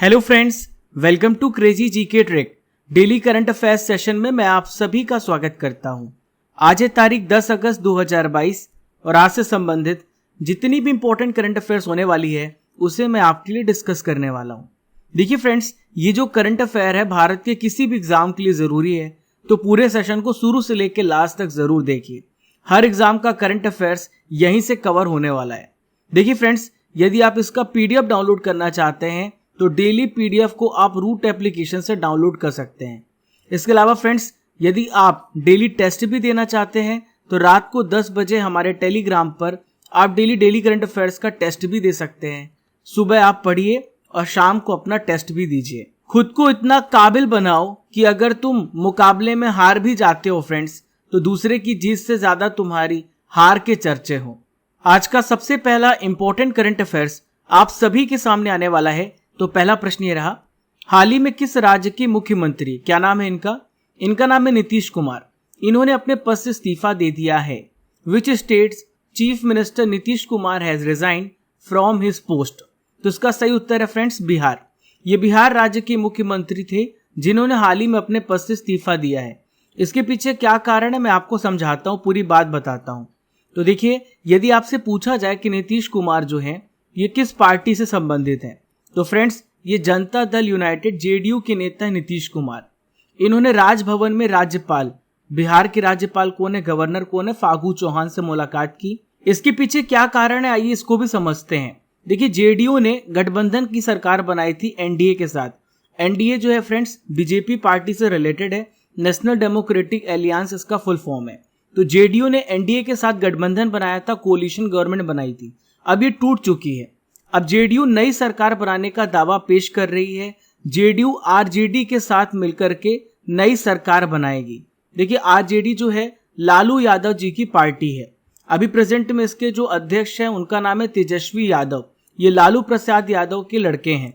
Hello friends, welcome to crazy GK trick. Daily current affairs session में मैं आप सभी का स्वागत करता हूं। आज है तारीख 10 अगस्त 2022 और आज से संबंधित जितनी भी इंपॉर्टेंट करंट अफेयर्स होने वाली है उसे मैं आपके लिए डिस्कस करने वाला हूं। देखिए फ्रेंड्स, ये जो करंट अफेयर है भारत के किसी भी एग्जाम के लिए जरूरी है, तो पूरे सेशन को शुरू से लेकर लास्ट तक जरूर देखिए। हर एग्जाम का करंट अफेयर्स यहीं से कवर होने वाला है। देखिए फ्रेंड्स, यदि आप इसका पीडीएफ डाउनलोड करना चाहते हैं तो डेली पीडीएफ को आप रूट एप्लीकेशन से डाउनलोड कर सकते हैं। इसके अलावा फ्रेंड्स, यदि आप डेली टेस्ट भी देना चाहते हैं तो रात को 10 बजे हमारे टेलीग्राम पर आप डेली करंट अफेयर्स का टेस्ट भी दे सकते हैं। सुबह आप पढ़िए और शाम को अपना टेस्ट भी दीजिए। खुद को इतना काबिल बनाओ कि अगर तुम मुकाबले में हार भी जाते हो फ्रेंड्स, तो दूसरे की जीत से ज्यादा तुम्हारी हार के चर्चे हो। आज का सबसे पहला इंपॉर्टेंट करंट अफेयर्स आप सभी के सामने आने वाला है। तो पहला प्रश्न ये रहा, हाल ही में किस राज्य के मुख्यमंत्री, क्या नाम है इनका नाम है नीतीश कुमार। इन्होंने अपने पद से इस्तीफा दे दिया है। Which states chief minister Nitish Kumar has resigned from his post. तो इसका सही उत्तर है फ्रेंड्स बिहार। ये बिहार राज्य के मुख्यमंत्री थे जिन्होंने हाल ही में अपने पद से इस्तीफा दिया है। इसके पीछे क्या कारण है मैं आपको समझाता हूँ, पूरी बात बताता हूँ। तो देखिए, यदि आपसे पूछा जाए कि नीतीश कुमार जो है ये किस पार्टी से संबंधित है, तो फ्रेंड्स ये जनता दल यूनाइटेड जेडीयू के नेता है नीतीश कुमार। इन्होंने राजभवन में राज्यपाल, बिहार के राज्यपाल कौन है, गवर्नर कौन है, फागू चौहान से मुलाकात की। इसके पीछे क्या कारण है आइए इसको भी समझते हैं। देखिए, जेडीयू ने गठबंधन की सरकार बनाई थी एनडीए के साथ। एनडीए जो है फ्रेंड्स बीजेपी पार्टी से रिलेटेड है, नेशनल डेमोक्रेटिक एलियंस इसका फुल फॉर्म है। तो जेडीयू ने एनडीए के साथ गठबंधन बनाया था, कोलिशन गवर्नमेंट बनाई थी। अब ये टूट चुकी है। अब जेडीयू नई सरकार बनाने का दावा पेश कर रही है। जेडीयू आरजेडी के साथ मिलकर के नई सरकार बनाएगी। देखिए, आरजेडी जो है लालू यादव जी की पार्टी है। अभी प्रेजेंट में इसके जो अध्यक्ष हैं उनका नाम है तेजस्वी यादव। ये लालू प्रसाद यादव के लड़के हैं।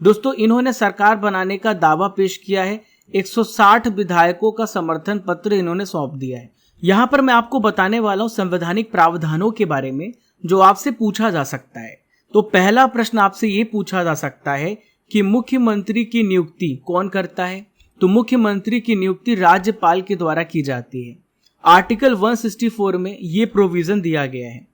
दोस्तों, इन्होंने सरकार बनाने का दावा पेश किया है। 160 विधायकों का समर्थन पत्र इन्होंने सौंप दिया है। यहां पर मैं आपको बताने वाला हूं संवैधानिक प्रावधानों के बारे में जो आपसे पूछा जा सकता है। तो पहला प्रश्न आपसे ये पूछा जा सकता है कि मुख्यमंत्री की नियुक्ति कौन करता है। तो मुख्यमंत्री की नियुक्ति राज्यपाल के द्वारा की जाती है। आर्टिकल 164 में ये प्रोविजन दिया गया है।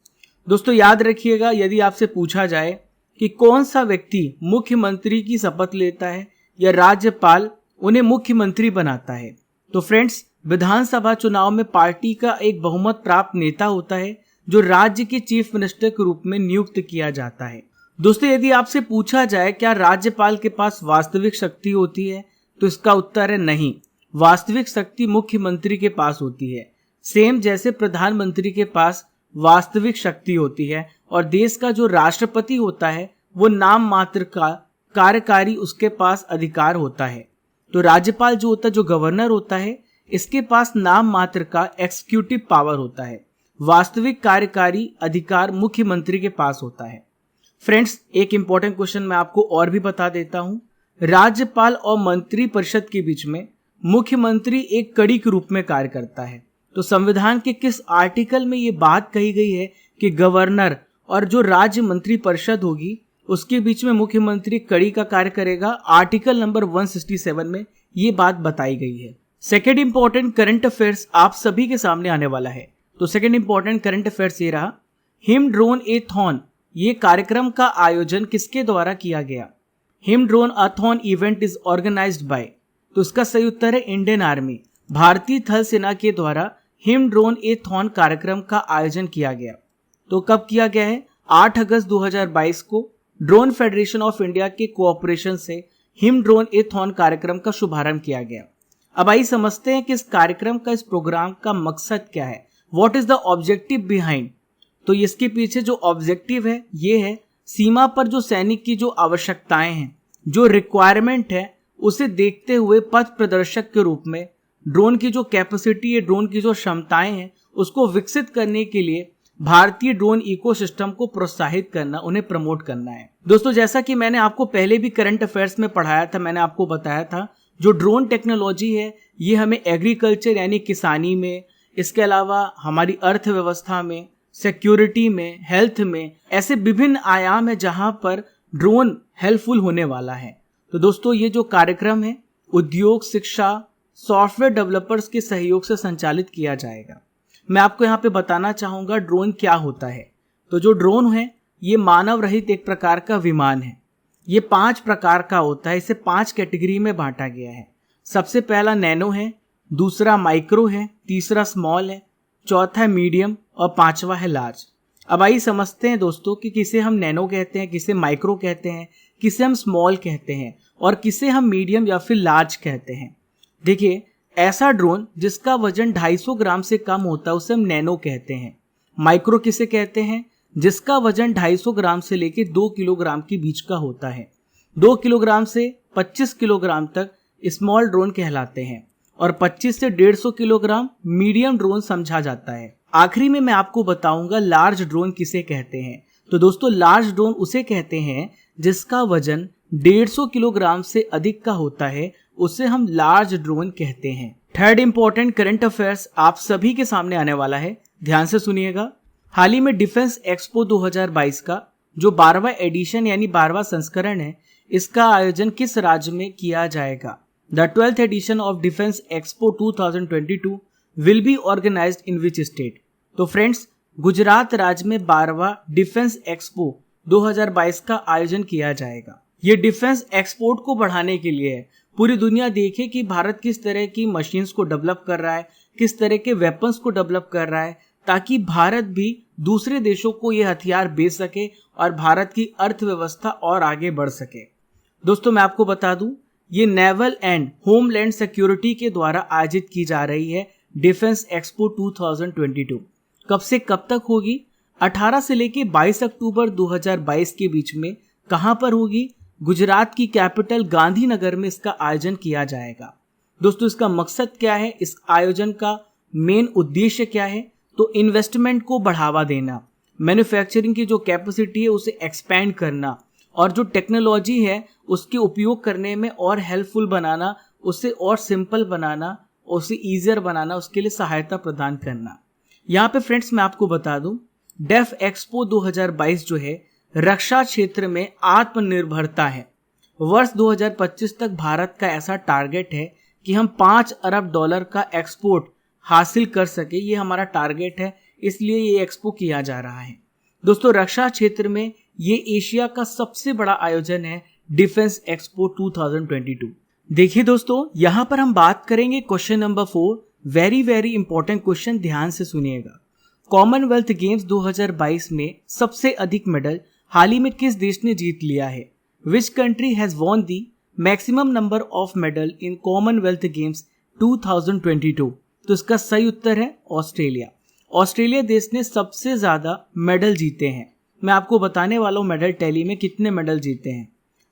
दोस्तों याद रखिएगा, यदि आपसे पूछा जाए कि कौन सा व्यक्ति मुख्यमंत्री की शपथ लेता है या राज्यपाल उन्हें मुख्यमंत्री बनाता है, तो फ्रेंड्स विधानसभा चुनाव में पार्टी का एक बहुमत प्राप्त नेता होता है जो राज्य के चीफ मिनिस्टर के रूप में नियुक्त किया जाता है। दोस्तों, यदि आपसे पूछा जाए क्या राज्यपाल के पास वास्तविक शक्ति होती है, तो इसका उत्तर है नहीं। वास्तविक शक्ति मुख्यमंत्री के पास होती है, सेम जैसे प्रधानमंत्री के पास वास्तविक शक्ति होती है। और देश का जो राष्ट्रपति होता है वो नाम मात्र का कार्यकारी उसके पास अधिकार होता है। तो राज्यपाल जो होता है, जो गवर्नर होता है, इसके पास नाम मात्र का एक्सिक्यूटिव पावर होता है। वास्तविक कार्यकारी अधिकार मुख्यमंत्री के पास होता है। फ्रेंड्स, एक इंपॉर्टेंट क्वेश्चन मैं आपको और भी बता देता हूं। राज्यपाल और मंत्री परिषद के बीच में मुख्यमंत्री एक कड़ी के रूप में कार्य करता है। तो संविधान के किस आर्टिकल में ये बात कही गई है कि गवर्नर और जो राज्य मंत्री परिषद होगी उसके बीच में मुख्यमंत्री कड़ी का कार्य करेगा? आर्टिकल नंबर 167 में ये बात बताई गई है। सेकेंड इंपॉर्टेंट करंट अफेयर्स आप सभी के सामने आने वाला है। तो सेकंड इंपॉर्टेंट करंट अफेयर्स ये रहा, हिम ड्रोन एथॉन ये कार्यक्रम का आयोजन किसके द्वारा किया गया? Him dronathon event is organised by. तो इसका सही उत्तर है इंडियन आर्मी। भारतीय थल सेना के द्वारा हिम ड्रोन एथॉन कार्यक्रम का आयोजन किया गया। तो कब किया गया है? 8 अगस्त 2022 को ड्रोन फेडरेशन ऑफ इंडिया के कोऑपरेशन से हिम ड्रोन एथॉन कार्यक्रम का शुभारंभ किया गया। अब आइए समझते हैं कि इस कार्यक्रम का, इस प्रोग्राम का मकसद क्या है। What is the objective behind? तो इसके पीछे जो ऑब्जेक्टिव है ये है सीमा पर जो सैनिक की जो आवश्यकताएं हैं, जो रिक्वायरमेंट है, उसे देखते हुए पथ प्रदर्शक के रूप में ड्रोन की जो कैपेसिटी है, ड्रोन की जो क्षमताएं हैं, उसको विकसित करने के लिए भारतीय ड्रोन इकोसिस्टम को प्रोत्साहित करना, उन्हें प्रमोट करना है। दोस्तों, जैसा कि मैंने आपको पहले भी करंट अफेयर्स में पढ़ाया था, मैंने आपको बताया था जो ड्रोन टेक्नोलॉजी है ये हमें एग्रीकल्चर यानी किसानी में, इसके अलावा हमारी अर्थव्यवस्था में, सिक्योरिटी में, हेल्थ में, ऐसे विभिन्न आयाम है जहां पर ड्रोन हेल्पफुल होने वाला है। तो दोस्तों ये जो कार्यक्रम है उद्योग, शिक्षा, सॉफ्टवेयर डेवलपर्स के सहयोग से संचालित किया जाएगा। मैं आपको यहाँ पे बताना चाहूँगा ड्रोन क्या होता है। तो जो ड्रोन है ये मानव रहित एक प्रकार का विमान है। ये 5 प्रकार का होता है, इसे 5 कैटेगरी में बांटा गया है। सबसे पहला नैनो है, दूसरा माइक्रो है, तीसरा स्मॉल है, चौथा है मीडियम और 5वां है लार्ज। अब आइए समझते हैं दोस्तों कि किसे हम नैनो कहते हैं, किसे माइक्रो कहते हैं, किसे हम स्मॉल कहते हैं और किसे हम मीडियम या फिर लार्ज कहते हैं। देखिए, ऐसा ड्रोन जिसका वजन 250 ग्राम से कम होता है उसे हम नैनो कहते हैं। माइक्रो किसे कहते हैं, जिसका वजन 250 ग्राम से लेकर 2 किलोग्राम के बीच का होता है। 2 किलोग्राम से 25 किलोग्राम तक स्मॉल ड्रोन कहलाते हैं और 25 से 150 किलोग्राम मीडियम ड्रोन समझा जाता है। आखिरी में मैं आपको बताऊंगा लार्ज ड्रोन किसे कहते हैं। तो दोस्तों लार्ज ड्रोन उसे कहते हैं जिसका वजन 150 किलोग्राम से अधिक का होता है, उसे हम लार्ज ड्रोन कहते हैं। थर्ड इंपॉर्टेंट करंट अफेयर्स आप सभी के सामने आने वाला है, ध्यान से सुनिएगा। हाल ही में डिफेंस एक्सपो 2022 का जो 12वां एडिशन यानी 12वां संस्करण है, इसका आयोजन किस राज्य में किया जाएगा। The 12th edition of Defense Expo 2022 will be organized in which state? तो फ्रेंड्स, गुजरात राज्य में 12वां डिफेंस एक्सपो 2022 का आयोजन किया जाएगा। ये डिफेंस एक्सपोर्ट को बढ़ाने के लिए है। पूरी दुनिया देखे कि भारत किस तरह की मशीन्स को डेवलप कर रहा है, किस तरह के वेपन्स को डेवलप कर रहा है, ताकि भारत भी दूसरे देशों को ये हथियार बेच सके और भारत की अर्थव्यवस्था और आगे बढ़ सके। दोस्तों मैं आपको बता दूं, ये नेवल एंड होमलैंड सिक्योरिटी के द्वारा आयोजित की जा रही है डिफेंस एक्सपो 2022। कब से कब तक होगी? 18 से लेके 22 अक्टूबर 2022 के बीच में। कहां पर होगी? गुजरात की कैपिटल गांधीनगर में इसका आयोजन किया जाएगा। दोस्तों इसका मकसद क्या है, इस आयोजन का मेन उद्देश्य क्या है? तो इन्वेस्टमेंट को बढ़ावा देना, मैन्युफैक्चरिंग की जो कैपेसिटी है उसे एक्सपैंड करना और जो टेक्नोलॉजी है उसके उपयोग करने में और हेल्पफुल बनाना, उसे और सिंपल बनाना, उसे ईजियर बनाना, उसके लिए सहायता प्रदान करना। यहाँ पे फ्रेंड्स मैं आपको बता दूं, डेफ एक्सपो 2022 जो है रक्षा क्षेत्र में आत्मनिर्भरता है। वर्ष 2025 तक भारत का ऐसा टारगेट है कि हम $5 अरब का एक्सपोर्ट हासिल कर सके। ये हमारा टारगेट है, इसलिए ये एक्सपो किया जा रहा है। दोस्तों रक्षा क्षेत्र में ये एशिया का सबसे बड़ा आयोजन है डिफेंस एक्सपो 2022। देखिए दोस्तों, यहाँ पर हम बात करेंगे question number 4। Very important question, ध्यान से सुनिएगा। कॉमनवेल्थ गेम्स 2022 में सबसे अधिक मेडल हाल ही में किस देश ने जीत लिया है? Which country has won the maximum number of medal in Commonwealth games 2022? तो इसका सही उत्तर है ऑस्ट्रेलिया। ऑस्ट्रेलिया देश ने सबसे ज्यादा मेडल जीते हैं। मैं आपको बताने वाला हूँ मेडल टैली में कितने मेडल जीते हैं।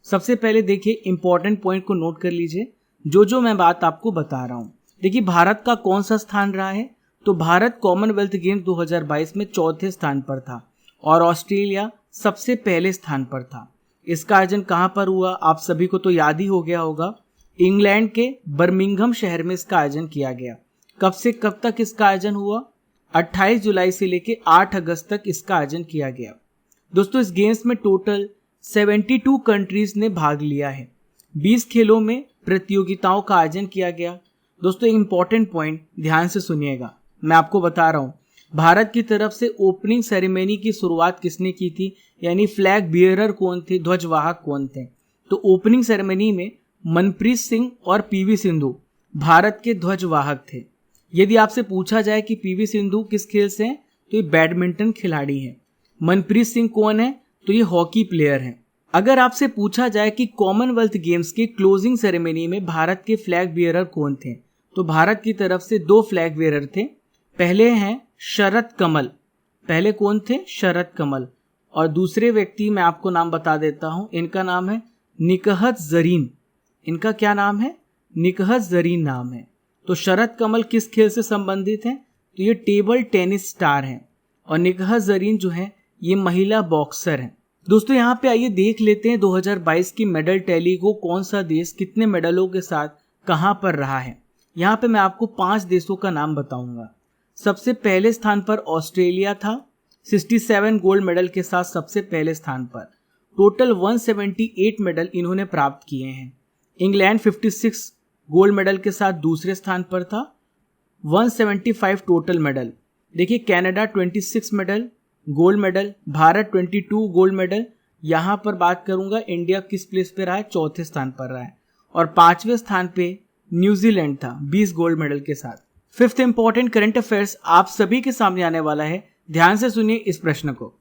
सबसे पहले देखिए, इंपॉर्टेंट पॉइंट को नोट कर लीजिए, जो मैं बात आपको बता रहा हूँ। देखिए भारत का कौन सा स्थान रहा है? तो भारत कॉमनवेल्थ गेम्स 2022 में 4थे स्थान पर था और ऑस्ट्रेलिया सबसे पहले स्थान पर था। इसका आयोजन कहाँ पर हुआ? आप सभी को तो याद ही हो गया होगा, इंग्लैंड के बर्मिंघम शहर में इसका आयोजन किया गया। कब से कब तक इसका आयोजन हुआ? 28 जुलाई से लेकर 8 अगस्त तक इसका आयोजन किया गया। दोस्तों इस गेम्स में टोटल 72 कंट्रीज ने भाग लिया है। 20 खेलों में प्रतियोगिताओं का आयोजन किया गया। दोस्तों एक इंपॉर्टेंट पॉइंट ध्यान से सुनिएगा, मैं आपको बता रहा हूँ, भारत की तरफ से ओपनिंग सेरेमनी की शुरुआत किसने की थी, यानी फ्लैग बियरर कौन थे, ध्वजवाहक कौन थे? तो ओपनिंग सेरेमनी में मनप्रीत सिंह और पीवी सिंधु भारत के ध्वजवाहक थे। यदि आपसे पूछा जाए कि पीवी सिंधु किस खेल से हैं, तो ये बैडमिंटन खिलाड़ी हैं। मनप्रीत सिंह कौन है? तो ये हॉकी प्लेयर हैं। अगर आपसे पूछा जाए कि कॉमनवेल्थ गेम्स के क्लोजिंग सेरेमनी में भारत के फ्लैग बियरर कौन थे, तो भारत की तरफ से 2 फ्लैग बियरर थे। पहले हैं शरद कमल, पहले कौन थे? शरद कमल। और दूसरे व्यक्ति मैं आपको नाम बता देता हूं, इनका नाम है निकहत जरीन। इनका क्या नाम है? निकहत जरीन नाम है। तो शरद कमल किस खेल से संबंधित हैं? तो ये टेबल टेनिस स्टार हैं और निकहत जरीन जो है ये महिला बॉक्सर हैं। दोस्तों यहाँ पे आइए देख लेते हैं 2022 की मेडल टैली को, कौन सा देश कितने मेडलों के साथ कहां पर रहा है। यहाँ पे मैं आपको 5 देशों का नाम बताऊंगा। सबसे पहले स्थान पर ऑस्ट्रेलिया था 67 गोल्ड मेडल के साथ सबसे पहले स्थान पर। टोटल 178 मेडल इन्होंने प्राप्त किए हैं। इंग्लैंड 56 गोल्ड मेडल के साथ दूसरे स्थान पर था, 175 टोटल मेडल। देखिए Canada 26 medal gold medal, Bharat 22 gold medal. यहाँ पर बात करूंगा इंडिया किस प्लेस पे रहा है, चौथे स्थान पर रहा है। और पांचवें स्थान पे न्यूजीलैंड था 20 गोल्ड मेडल के साथ। फिफ्थ इंपॉर्टेंट करंट अफेयर्स आप सभी के सामने आने वाला है, ध्यान से सुनिए इस प्रश्न को।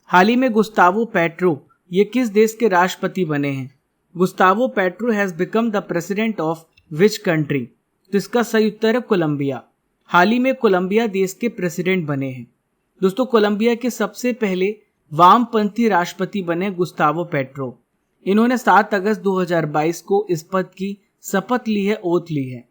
हाल ही में गुस्तावो पेट्रो ये किस देश के राष्ट्रपति बने हैं? Gustavo petro has become the president of which country? तो इसका सही उत्तर है कोलंबिया। हाल ही में कोलंबिया देश के प्रेसिडेंट बने हैं। दोस्तों कोलंबिया के सबसे पहले वामपंथी राष्ट्रपति बने गुस्तावो पेट्रो। इन्होंने 7 अगस्त 2022 को इस पद की शपथ ली है, ओथ ली है।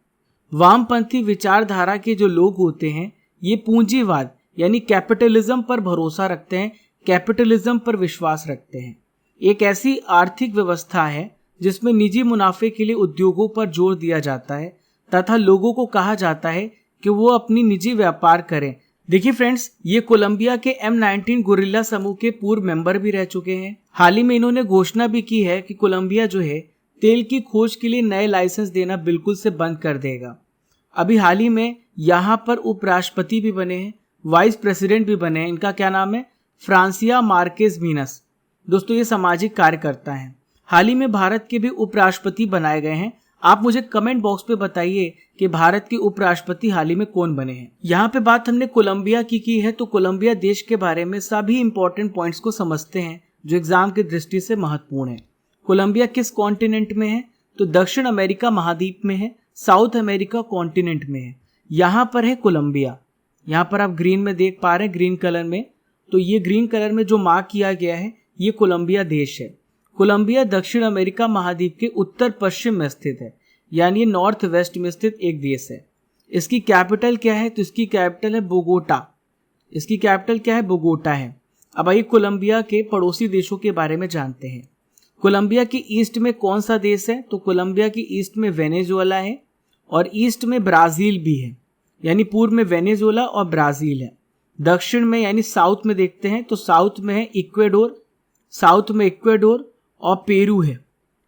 वामपंथी विचारधारा के जो लोग होते हैं ये पूंजीवाद यानी कैपिटलिज्म पर भरोसा रखते हैं, कैपिटलिज्म पर विश्वास रखते हैं। एक ऐसी आर्थिक व्यवस्था है जिसमें निजी मुनाफे के लिए उद्योगों पर जोर दिया जाता है तथा लोगों को कहा जाता है कि वो अपनी निजी व्यापार करें। देखिए फ्रेंड्स, ये कोलंबिया के M19 गुरिल्ला समूह के पूर्व मेंबर भी रह चुके हैं। हाल ही में इन्होंने घोषणा भी की है कि कोलंबिया जो है तेल की खोज के लिए नए लाइसेंस देना बिल्कुल से बंद कर देगा। अभी हाल ही में यहाँ पर उपराष्ट्रपति भी बने हैं, वाइस प्रेसिडेंट भी बने हैं। इनका क्या नाम है? फ्रांसिया मार्केज वीनस। दोस्तों ये सामाजिक कार्यकर्ता हैं। हाल ही में भारत के भी उपराष्ट्रपति बनाए गए हैं। आप मुझे कमेंट बॉक्स पे बताइए कि भारत के उपराष्ट्रपति हाल ही में कौन बने हैं। यहाँ पे बात हमने कोलंबिया की है, तो कोलंबिया देश के बारे में सभी इंपॉर्टेंट पॉइंट्स को समझते हैं जो एग्जाम की दृष्टि से महत्वपूर्ण है। कोलंबिया किस कॉन्टिनेंट में है? तो दक्षिण अमेरिका महाद्वीप में है, साउथ अमेरिका कॉन्टिनेंट में है। यहाँ पर है कोलंबिया। यहाँ पर आप ग्रीन में देख पा रहे हैं, ग्रीन कलर में। तो ये ग्रीन कलर में जो मार्क किया गया है ये कोलंबिया देश है। कोलंबिया दक्षिण अमेरिका महाद्वीप के उत्तर पश्चिम में स्थित है, यानी ये नॉर्थ वेस्ट में स्थित एक देश है। इसकी कैपिटल क्या है? तो इसकी कैपिटल है बोगोटा। इसकी कैपिटल क्या है? बोगोटा है। अब आइए कोलंबिया के पड़ोसी देशों के बारे में जानते हैं। कोलंबिया के ईस्ट में कौन सा देश है? तो कोलंबिया के ईस्ट में वेनेजुएला है और ईस्ट में ब्राजील भी है, यानी पूर्व में वेनेजुएला और ब्राजील है। दक्षिण में यानी साउथ में देखते हैं तो साउथ में है इक्वेडोर, साउथ में इक्वेडोर और पेरू है।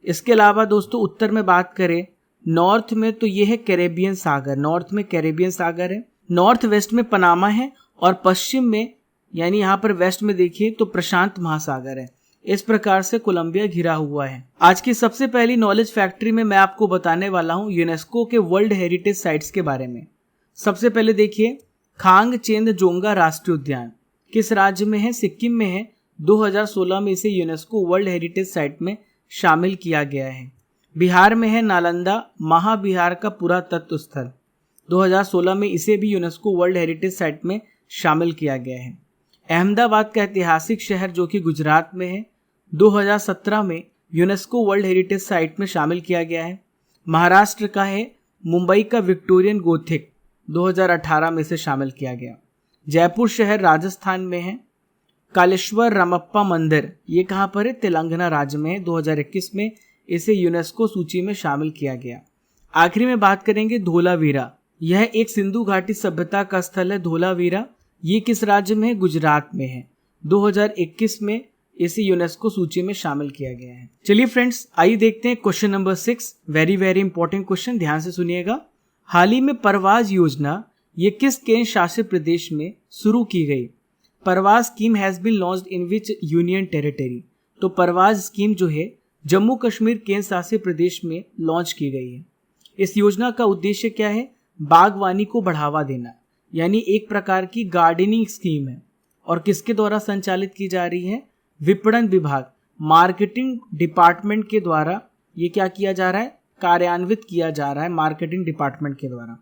इसके अलावा दोस्तों उत्तर में बात करें नॉर्थ में तो ये है कैरेबियन सागर, नॉर्थ में कैरेबियन सागर है। नॉर्थ वेस्ट में पनामा है और पश्चिम में यानी यहाँ पर वेस्ट में देखिए तो प्रशांत महासागर है। इस प्रकार से कोलंबिया घिरा हुआ है। आज की सबसे पहली नॉलेज फैक्ट्री में मैं आपको बताने वाला हूँ यूनेस्को के वर्ल्ड हेरिटेज साइट्स के बारे में। सबसे पहले देखिए खांगचेंदजोंगा राष्ट्रीय उद्यान किस राज्य में है? सिक्किम में है। 2016 में इसे यूनेस्को वर्ल्ड हेरिटेज साइट में शामिल किया गया है। बिहार में है नालंदा महाबिहार का पुरातत्व स्थल। 2016 में इसे भी यूनेस्को वर्ल्ड हेरिटेज साइट में शामिल किया गया है। अहमदाबाद का ऐतिहासिक शहर जो कि गुजरात में है, 2017 में यूनेस्को वर्ल्ड हेरिटेज साइट में शामिल किया गया है। महाराष्ट्र का है मुंबई का विक्टोरियन गोथिक, 2018 में इसे शामिल किया गया। जयपुर शहर राजस्थान में है। कालेश्वर रामप्पा मंदिर ये कहाँ पर है? तेलंगाना राज्य में है। 2021 में इसे यूनेस्को सूची में शामिल किया गया। आखिरी में बात करेंगे धोलावीरा। यह एक सिंधु घाटी सभ्यता का स्थल है। धोलावीरा ये किस राज्य में है? गुजरात में है। 2021 में इसे यूनेस्को सूची में शामिल किया गया है। चलिए फ्रेंड्स आइए देखते हैं question number 6। Very important question, ध्यान से सुनिएगा। हाल ही में परवाज योजना ये किस केंद्र शासित प्रदेश में शुरू की गई? Parwaz scheme has been launched in which union territory? तो परवाज स्कीम जो है जम्मू कश्मीर केंद्र शासित प्रदेश में लॉन्च की गई है। इस योजना का उद्देश्य क्या है? बागवानी को बढ़ावा देना, यानी एक प्रकार की गार्डनिंग स्कीम है। और किसके द्वारा संचालित की जा रही है? विपणन विभाग, मार्केटिंग डिपार्टमेंट के द्वारा ये क्या किया जा रहा है? कार्यान्वित किया जा रहा है मार्केटिंग डिपार्टमेंट के द्वारा।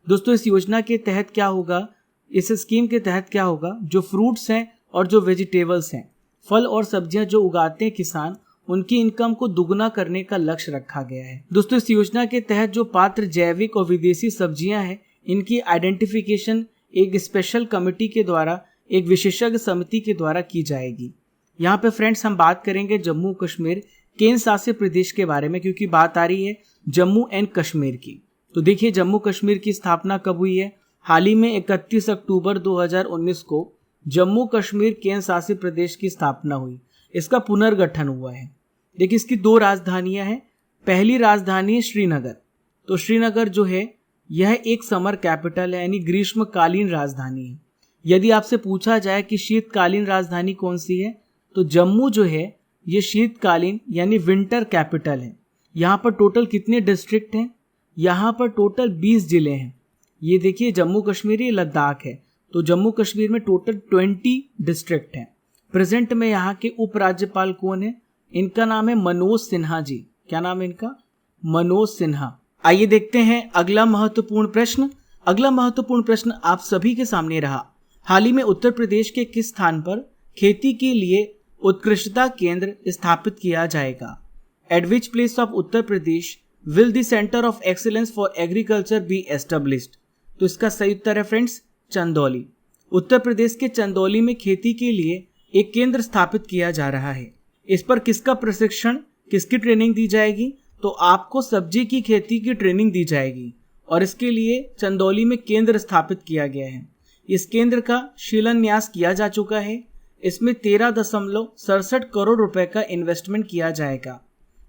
दोस्तों इस योजना के तहत क्या होगा? इस स्कीम के तहत क्या होगा? जो फ्रूट्स हैं और जो वेजिटेबल्स हैं, फल और सब्जियां जो उगाते हैं किसान, उनकी इनकम को दुगना करने का लक्ष्य रखा गया है। दोस्तों इस योजना के तहत जो पात्र जैविक और विदेशी सब्जियां हैं इनकी आइडेंटिफिकेशन एक स्पेशल कमेटी के द्वारा, एक विशेषज्ञ समिति के द्वारा की जाएगी। यहाँ पे फ्रेंड्स हम बात करेंगे जम्मू कश्मीर केंद्र शासित प्रदेश के बारे में, क्योंकि बात आ रही है जम्मू एंड कश्मीर की। तो देखिए जम्मू कश्मीर की स्थापना कब हुई है? हाल ही में 31 अक्टूबर 2019 को जम्मू कश्मीर केंद्र शासित प्रदेश की स्थापना हुई। इसका पुनर्गठन हुआ है। देखिए इसकी 2 राजधानियां हैं। पहली राजधानी है श्रीनगर। तो श्रीनगर जो है यह एक समर कैपिटल है, यानी ग्रीष्मकालीन राजधानी है। यदि आपसे पूछा जाए कि शीतकालीन राजधानी कौन सी है, तो जम्मू जो है ये शीतकालीन यानी विंटर कैपिटल है। यहाँ पर टोटल कितने डिस्ट्रिक्ट हैं? यहाँ पर टोटल 20 जिले हैं। ये देखिए जम्मू कश्मीर, ये लद्दाख है, तो जम्मू कश्मीर में टोटल 20 डिस्ट्रिक्ट हैं। प्रेजेंट में यहाँ के उपराज्यपाल कौन है? इनका नाम है मनोज सिन्हा जी। क्या नाम है इनका? मनोज सिन्हा। आइए देखते हैं अगला महत्वपूर्ण प्रश्न। अगला महत्वपूर्ण प्रश्न आप सभी के सामने रहा। हाल ही में उत्तर प्रदेश के किस स्थान पर खेती के लिए उत्कृष्टता केंद्र स्थापित किया जाएगा? Eight which place of Uttar Pradesh will the centre of excellence for agriculture B established? तो इसका सही उत्तर है फ्रेंड्स चंदौली। उत्तर प्रदेश के चंदौली में खेती के लिए एक केंद्र स्थापित किया जा रहा है। इस पर किसका प्रशिक्षण, किसकी ट्रेनिंग दी जाएगी? तो आपको सब्जी की खेती की ट्रेनिंग दी जाएगी और इसके लिए चंदौली में केंद्र स्थापित किया गया है। इस केंद्र का शिलान्यास किया जा चुका है। इसमें 13.67 करोड़ रुपए का इन्वेस्टमेंट किया जाएगा।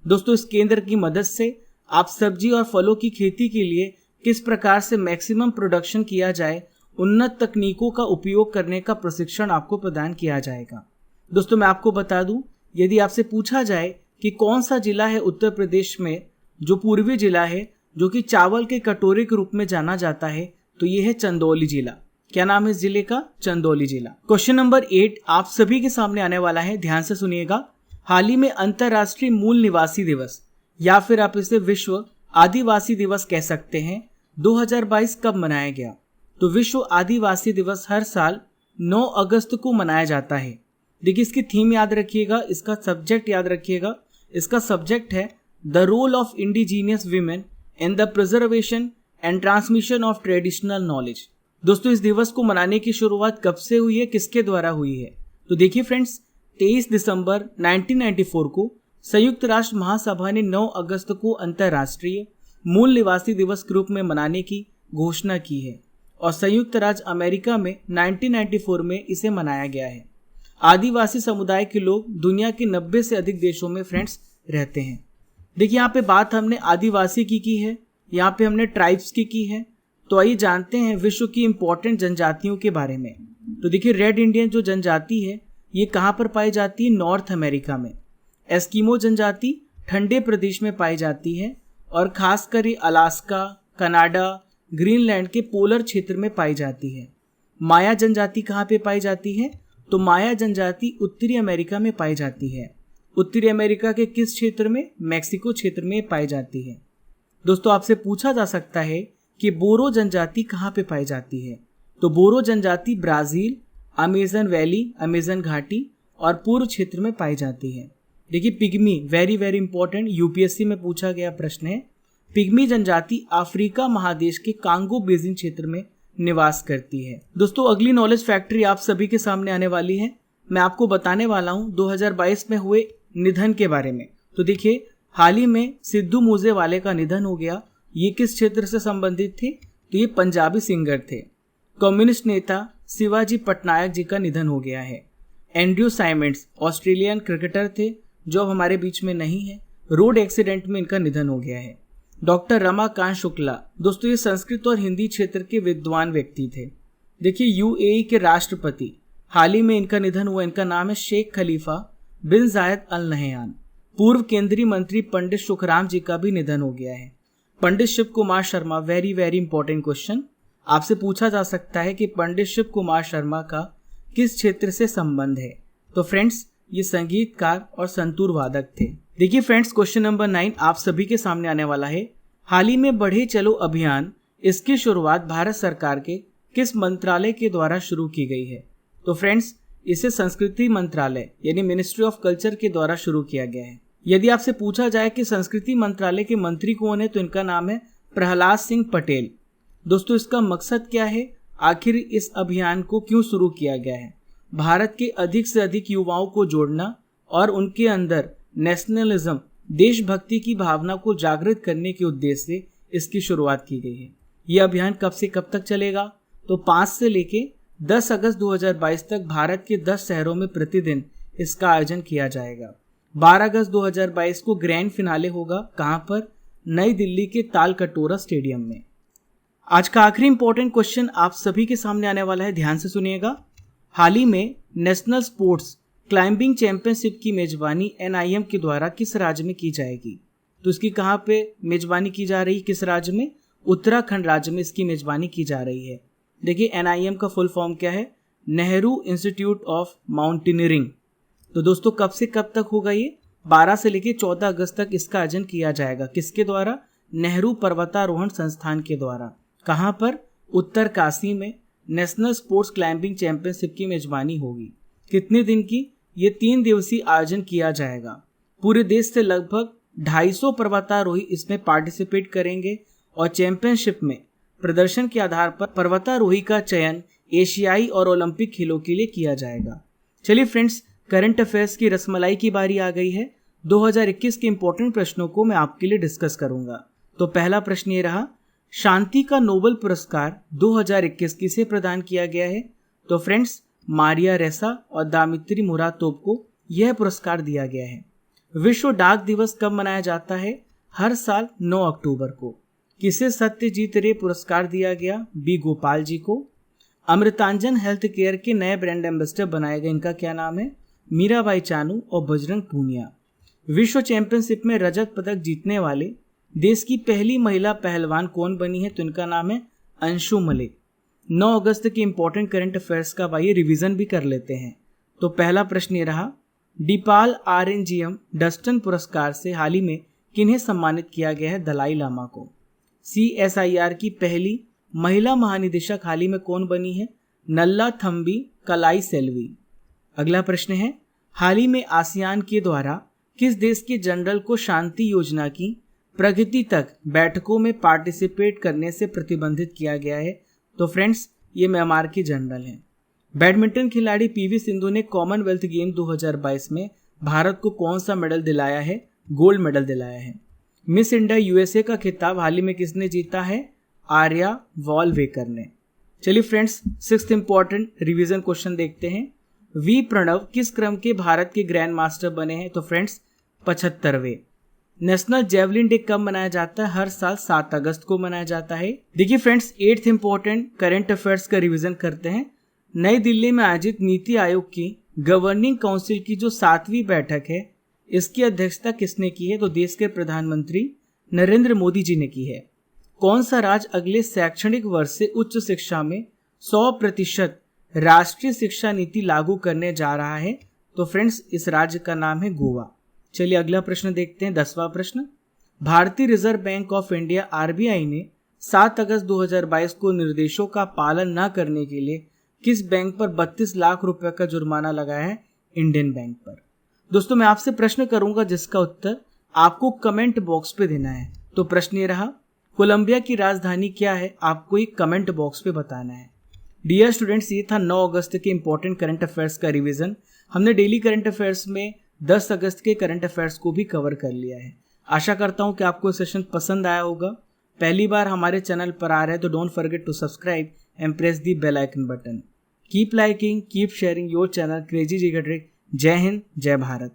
दोस्तों इस केंद्र की मदद से आप सब्जी और फलों की खेती के लिए किस प्रकार से मैक्सिमम प्रोडक्शन किया जाए, उन्नत तकनीकों का उपयोग करने का प्रशिक्षण आपको प्रदान किया जाएगा। दोस्तों मैं आपको बता दूं, यदि आपसे पूछा जाए कि कौन सा जिला है उत्तर प्रदेश में जो पूर्वी जिला है, जो कि चावल के कटोरे के रूप में जाना जाता है, तो ये है चंदौली जिला। क्या नाम है इस जिले का? चंदौली जिला। क्वेश्चन नंबर 8 आप सभी के सामने आने वाला है, ध्यान से सुनिएगा। हाल ही में अंतर्राष्ट्रीय मूल निवासी दिवस या फिर आप इसे विश्व आदिवासी दिवस कह सकते हैं 2022 कब मनाया गया? तो विश्व आदिवासी दिवस हर साल 9 अगस्त को मनाया जाता है। देखिए इसकी थीम याद रखिएगा, इसका सब्जेक्ट याद रखिएगा। इसका सब्जेक्ट है the role of indigenous women in the preservation and transmission of traditional knowledge. दोस्तों इस दिवस को मनाने की शुरुआत कब से हुई है, किसके द्वारा हुई है? तो देखिए फ्रेंड्स 23 दिसंबर 1994 को संयुक्त राष्ट्र महासभा ने 9 अगस्त को अंतर्राष्ट्रीय मूल निवासी दिवस के रूप में मनाने की घोषणा की है और संयुक्त राज्य अमेरिका में 1994 में इसे मनाया गया है। आदिवासी समुदाय के लोग दुनिया के 90 से अधिक देशों में फ्रेंड्स रहते हैं। देखिए यहाँ पे बात हमने आदिवासी की है, यहाँ पे हमने ट्राइब्स की है। तो आइए जानते हैं विश्व की इंपॉर्टेंट जनजातियों के बारे में। तो देखिए रेड इंडियन जो जनजाति है ये कहाँ पर पाई जाती है? नॉर्थ अमेरिका में। एस्किमो जनजाति ठंडे प्रदेश में पाई जाती है और खासकर ये अलास्का, कनाडा, ग्रीनलैंड के पोलर क्षेत्र में पाई जाती है। माया जनजाति कहाँ पे पाई जाती है? तो माया जनजाति उत्तरी अमेरिका में पाई जाती है। उत्तरी अमेरिका के किस क्षेत्र में? मैक्सिको क्षेत्र में पाई जाती है। दोस्तों आपसे पूछा जा सकता है कि बोरो जनजाति कहाँ पे पाई जाती है? तो बोरो जनजाति ब्राजील, अमेजन वैली, अमेजन घाटी और पूर्व क्षेत्र में पाई जाती है। देखिए pygmy, very very important, UPSC में पूछा गया प्रश्न है। पिग्मी जनजाति अफ्रीका महादेश के कांगो बेसिन क्षेत्र में निवास करती है। दोस्तों अगली नॉलेज फैक्ट्री आप सभी के सामने आने वाली है। मैं आपको बताने वाला हूं 2022 में हुए निधन के बारे में। तो देखिए हाल ही में सिद्धू मूसेवाले का निधन हो गया। ये किस क्षेत्र से संबंधित थे? तो ये पंजाबी सिंगर थे। कम्युनिस्ट नेता शिवाजी पटनायक जी का निधन हो गया है। एंड्रयू साइमंड्स ऑस्ट्रेलियन क्रिकेटर थे जो अब हमारे बीच में नहीं है। रोड एक्सीडेंट में इनका निधन हो गया है। डॉक्टर रमाकांत शुक्ला, दोस्तों ये संस्कृत और हिंदी क्षेत्र के विद्वान व्यक्ति थे। देखिए यूएई के राष्ट्रपति, हाल ही में इनका निधन हुआ। इनका नाम है शेख खलीफा बिन जायद अल नहयान। पूर्व केंद्रीय मंत्री पंडित सुखराम जी का भी निधन हो गया है। Pandit Shiv Kumar Sharma, very very important question, आपसे पूछा जा सकता है कि पंडित शिव कुमार शर्मा का किस क्षेत्र से संबंध है? तो फ्रेंड्स ये संगीतकार और संतूर वादक थे। देखिए फ्रेंड्स क्वेश्चन नंबर 9 आप सभी के सामने आने वाला है। हाल ही में बढ़े चलो अभियान, इसकी शुरुआत भारत सरकार के किस मंत्रालय के द्वारा शुरू की गई है? तो फ्रेंड्स इसे संस्कृति मंत्रालय यानी मिनिस्ट्री ऑफ कल्चर के द्वारा शुरू किया गया है। यदि आपसे पूछा जाए कि संस्कृति मंत्रालय के मंत्री कौन है, तो इनका नाम है प्रहलाद सिंह पटेल। दोस्तों इसका मकसद क्या है? आखिर इस अभियान को क्यों शुरू किया गया है? भारत के अधिक से अधिक युवाओं को जोड़ना और उनके अंदर नेशनलिज्म, देशभक्ति की भावना को जागृत करने के उद्देश्य से इसकी शुरुआत की गई है। यह अभियान कब से कब तक चलेगा? तो 5 से लेके 10 अगस्त 2022 तक भारत के 10 शहरों में प्रतिदिन इसका आयोजन किया जाएगा। 12 अगस्त 2022 को ग्रैंड फिनाले होगा। कहां पर? नई दिल्ली के तालकटोरा स्टेडियम में। आज का आखिरी इंपॉर्टेंट क्वेश्चन आप सभी के सामने आने वाला है, ध्यान से सुनिएगा। हाल ही में नेशनल स्पोर्ट्स क्लाइंबिंग चैंपियनशिप की मेजबानी NIM के द्वारा किस राज्य में की जाएगी? तो इसकी कहां पे मेजबानी की जा रही है? किस राज्य में? उत्तराखंड राज्य में इसकी मेजबानी की जा रही है। देखिए NIM का फुल फॉर्म क्या है? Nehru institute of mountaineering. तो दोस्तों कब से कब तक होगा ये? 12 से लेकर 14 अगस्त तक इसका आयोजन किया जाएगा। किसके द्वारा? नेहरू पर्वतारोहण संस्थान के द्वारा। कहां पर? उत्तरकाशी में नेशनल स्पोर्ट्स क्लाइंबिंग चैंपियनशिप की मेजबानी होगी। कितने दिन की? ये 3 दिवसीय आयोजन किया जाएगा। पूरे देश से लगभग 250 पर्वतारोही इसमें पार्टिसिपेट करेंगे और चैंपियनशिप में प्रदर्शन के आधार पर पर्वतारोही का चयन एशियाई और ओलंपिक खेलों के लिए किया जाएगा। चलिए फ्रेंड्स, करंट अफेयर्स की रसमलाई की बारी आ गई है। 2021 के इंपॉर्टेंट प्रश्नों को मैं आपके लिए डिस्कस करूंगा। तो पहला प्रश्न ये रहा, शांति का नोबेल पुरस्कार 2021 किसे प्रदान किया गया है? तो फ्रेंड्स, मारिया रेसा और दामित्री मुरातोव को यह पुरस्कार दिया गया है। विश्व डाक दिवस कब मनाया जाता है? हर साल 9 अक्टूबर को। किसे सत्यजीत रे पुरस्कार दिया गया? बी गोपाल जी को। अमृतांजन हेल्थ केयर के नए ब्रांड एम्बेसडर बनाए गए, इनका क्या नाम है? मीराबाई चानू और बजरंग पूनिया। विश्व चैंपियनशिप में रजत पदक जीतने वाले देश की पहली महिला पहलवान कौन बनी है? तो इनका नाम है अंशु मलिक। 9 अगस्त के इंपॉर्टेंट करंट अफेयर्स का भाई रिवीजन भी कर लेते हैं। तो पहला प्रश्न ये रहा, डीपाल RNGM डस्टन पुरस्कार से हाल ही में किन्हें सम्मानित किया गया है? दलाई लामा को। CSIR की पहली महिला महानिदेशक हाल ही में कौन बनी है? नल्ला थम्बी कलाई सेल्वी। अगला प्रश्न है, हाल ही में आसियान के द्वारा किस देश के जनरल को शांति योजना की प्रगति तक बैठकों में पार्टिसिपेट करने से प्रतिबंधित किया गया है? तो फ्रेंड्स, ये म्यांमार के जनरल हैं। बैडमिंटन खिलाड़ी PV सिंधु ने कॉमनवेल्थ गेम 2022 में भारत को कौन सा मेडल दिलाया है? गोल्ड मेडल दिलाया है। मिस इंडिया USA का खिताब हाल ही में किसने जीता है? आर्या वॉलवेकर ने। चलिए friends, 6th important revision question देखते हैं। वी प्रणव किस क्रम के भारत के ग्रैंड मास्टर बने हैं? तो फ्रेंड्स, 75वें। नेशनल जेवलिन डे कब मनाया जाता है? हर साल 7 अगस्त को मनाया जाता है। देखिए friends, 8th important current affairs का रिवीजन करते हैं। नई दिल्ली में आयोजित नीति आयोग की गवर्निंग काउंसिल की जो 7वीं बैठक है, इसकी अध्यक्षता किसने की है? तो देश के प्रधानमंत्री नरेंद्र मोदी जी ने की है। कौन सा राज्य अगले शैक्षणिक वर्ष से उच्च शिक्षा में 100% राष्ट्रीय शिक्षा नीति लागू करने जा रहा है? तो फ्रेंड्स, इस राज्य का नाम है गोवा। चलिए अगला प्रश्न देखते हैं, 10वां प्रश्न। भारतीय reserve bank of India RBI ने 7 अगस्त 2022 को निर्देशों का पालन न करने के लिए किस बैंक पर 32 लाख रुपए का जुर्माना लगाया है? इंडियन बैंक पर। दोस्तों, मैं आपसे प्रश्न करूंगा जिसका उत्तर आपको कमेंट बॉक्स पे देना है। तो प्रश्न ये रहा, कोलंबिया की राजधानी क्या है? आपको एक कमेंट बॉक्स पे बताना है। डियर स्टूडेंट्स, ये था 9 अगस्त के इंपॉर्टेंट करंट अफेयर्स का रिवीजन। हमने डेली करंट अफेयर्स में 10 अगस्त के करंट अफेयर्स को भी कवर कर लिया है। आशा करता हूं कि आपको सेशन पसंद आया होगा। पहली बार हमारे चैनल पर आ रहे हैं तो don't forget to subscribe and press the bell icon button. Keep liking, keep sharing your channel crazy GK trick. जय हिंद, जय भारत।